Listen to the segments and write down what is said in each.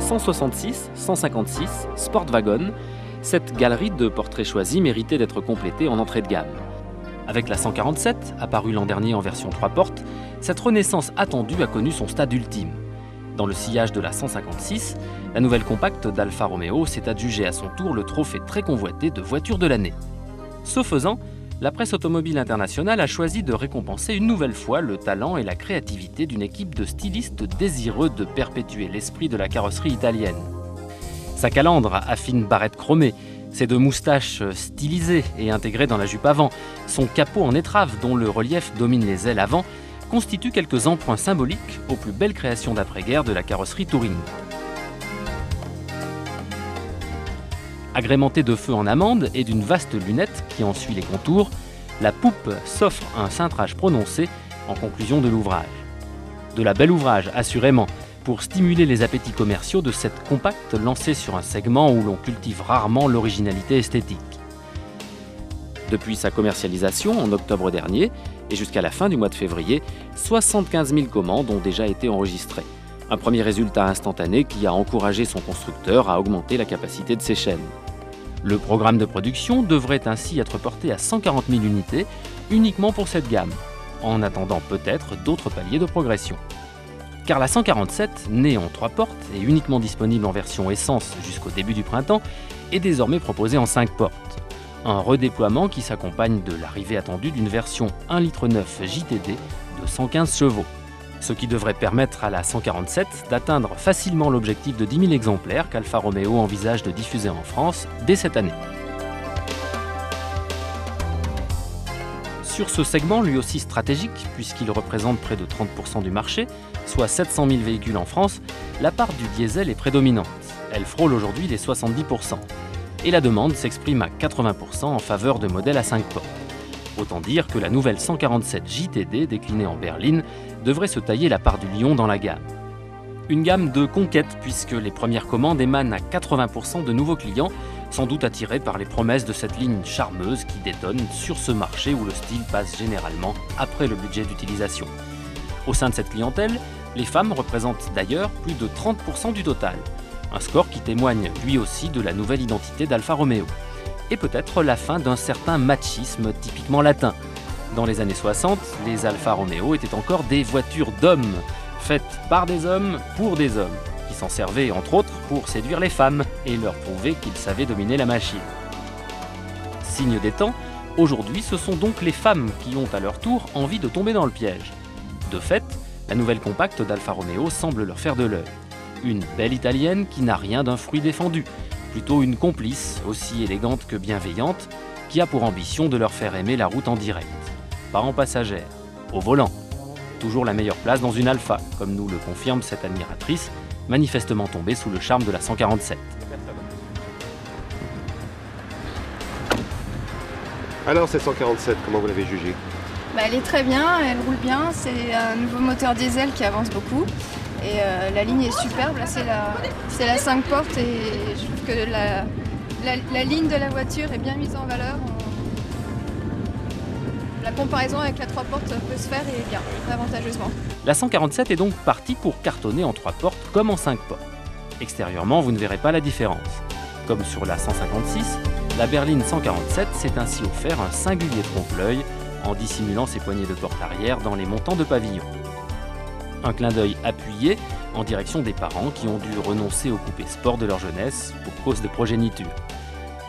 166, 156, Sportwagon, cette galerie de portraits choisis méritait d'être complétée en entrée de gamme. Avec la 147, apparue l'an dernier en version 3 portes, cette renaissance attendue a connu son stade ultime. Dans le sillage de la 156, la nouvelle compacte d'Alfa Romeo s'est adjugée à son tour le trophée très convoité de voiture de l'année. Ce faisant, la presse automobile internationale a choisi de récompenser une nouvelle fois le talent et la créativité d'une équipe de stylistes désireux de perpétuer l'esprit de la carrosserie italienne. Sa calandre à fine barrette chromée, ses deux moustaches stylisées et intégrées dans la jupe avant, son capot en étrave dont le relief domine les ailes avant, constituent quelques emprunts symboliques aux plus belles créations d'après-guerre de la carrosserie touring. Agrémentée de feux en amande et d'une vaste lunette qui en suit les contours, la poupe s'offre un cintrage prononcé en conclusion de l'ouvrage. De la belle ouvrage, assurément, pour stimuler les appétits commerciaux de cette compacte lancée sur un segment où l'on cultive rarement l'originalité esthétique. Depuis sa commercialisation en octobre dernier et jusqu'à la fin du mois de février, 75 000 commandes ont déjà été enregistrées. Un premier résultat instantané qui a encouragé son constructeur à augmenter la capacité de ses chaînes. Le programme de production devrait ainsi être porté à 140 000 unités uniquement pour cette gamme, en attendant peut-être d'autres paliers de progression. Car la 147, née en 3 portes et uniquement disponible en version essence jusqu'au début du printemps, est désormais proposée en 5 portes. Un redéploiement qui s'accompagne de l'arrivée attendue d'une version 1,9 litre JTD de 115 chevaux. Ce qui devrait permettre à la 147 d'atteindre facilement l'objectif de 10 000 exemplaires qu'Alfa Romeo envisage de diffuser en France dès cette année. Sur ce segment, lui aussi stratégique, puisqu'il représente près de 30% du marché, soit 700 000 véhicules en France, la part du diesel est prédominante. Elle frôle aujourd'hui les 70%. Et la demande s'exprime à 80% en faveur de modèles à 5 portes. Autant dire que la nouvelle 147 JTD, déclinée en berline, devrait se tailler la part du lion dans la gamme. Une gamme de conquête, puisque les premières commandes émanent à 80% de nouveaux clients, sans doute attirés par les promesses de cette ligne charmeuse qui détonne sur ce marché où le style passe généralement après le budget d'utilisation. Au sein de cette clientèle, les femmes représentent d'ailleurs plus de 30% du total, un score qui témoigne lui aussi de la nouvelle identité d'Alfa Romeo. Et peut-être la fin d'un certain machisme typiquement latin. Dans les années 60, les Alfa Romeo étaient encore des voitures d'hommes, faites par des hommes pour des hommes, qui s'en servaient entre autres pour séduire les femmes et leur prouver qu'ils savaient dominer la machine. Signe des temps, aujourd'hui ce sont donc les femmes qui ont à leur tour envie de tomber dans le piège. De fait, la nouvelle compacte d'Alfa Romeo semble leur faire de l'œil. Une belle italienne qui n'a rien d'un fruit défendu, plutôt une complice, aussi élégante que bienveillante, qui a pour ambition de leur faire aimer la route en direct. Pas en passagère, au volant. Toujours la meilleure place dans une Alfa, comme nous le confirme cette admiratrice, manifestement tombée sous le charme de la 147. Alors cette 147, comment vous l'avez jugée? Elle est très bien, elle roule bien, c'est un nouveau moteur diesel qui avance beaucoup. Et la ligne est superbe, là c'est la 5 portes et je trouve que la ligne de la voiture est bien mise en valeur. La comparaison avec la 3 portes peut se faire et bien, avantageusement. La 147 est donc partie pour cartonner en 3 portes comme en 5 portes. Extérieurement, vous ne verrez pas la différence. Comme sur la 156, la berline 147 s'est ainsi offert un singulier trompe-l'œil en dissimulant ses poignées de porte arrière dans les montants de pavillon. Un clin d'œil appuyé en direction des parents qui ont dû renoncer au coupé sport de leur jeunesse pour cause de progéniture.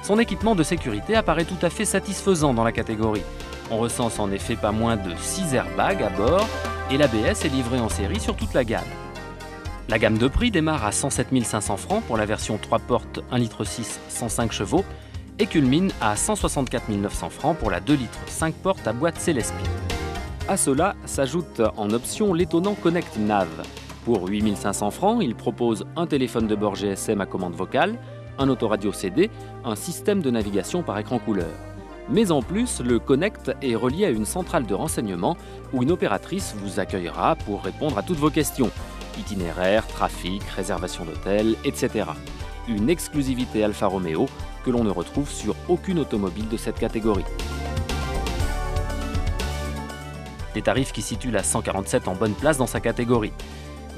Son équipement de sécurité apparaît tout à fait satisfaisant dans la catégorie. On recense en effet pas moins de 6 airbags à bord et l'ABS est livré en série sur toute la gamme. La gamme de prix démarre à 107 500 francs pour la version 3 portes 1,6 litre 105 chevaux et culmine à 164 900 francs pour la 2 litres 5 portes à boîte Célespine. À cela s'ajoute en option l'étonnant Connect Nav. Pour 8 500 francs, il propose un téléphone de bord GSM à commande vocale, un autoradio CD, un système de navigation par écran couleur. Mais en plus, le Connect est relié à une centrale de renseignement où une opératrice vous accueillera pour répondre à toutes vos questions. Itinéraire, trafic, réservation d'hôtel, etc. Une exclusivité Alfa Romeo que l'on ne retrouve sur aucune automobile de cette catégorie. Des tarifs qui situent la 147 en bonne place dans sa catégorie.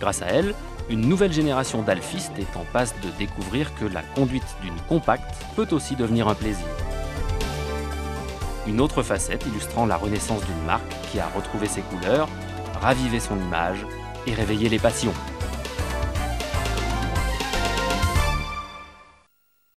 Grâce à elle, Une nouvelle génération d'alfistes est en passe de découvrir que la conduite d'une compacte peut aussi devenir un plaisir. Une autre facette illustrant la renaissance d'une marque qui a retrouvé ses couleurs, ravivé son image et réveillé les passions.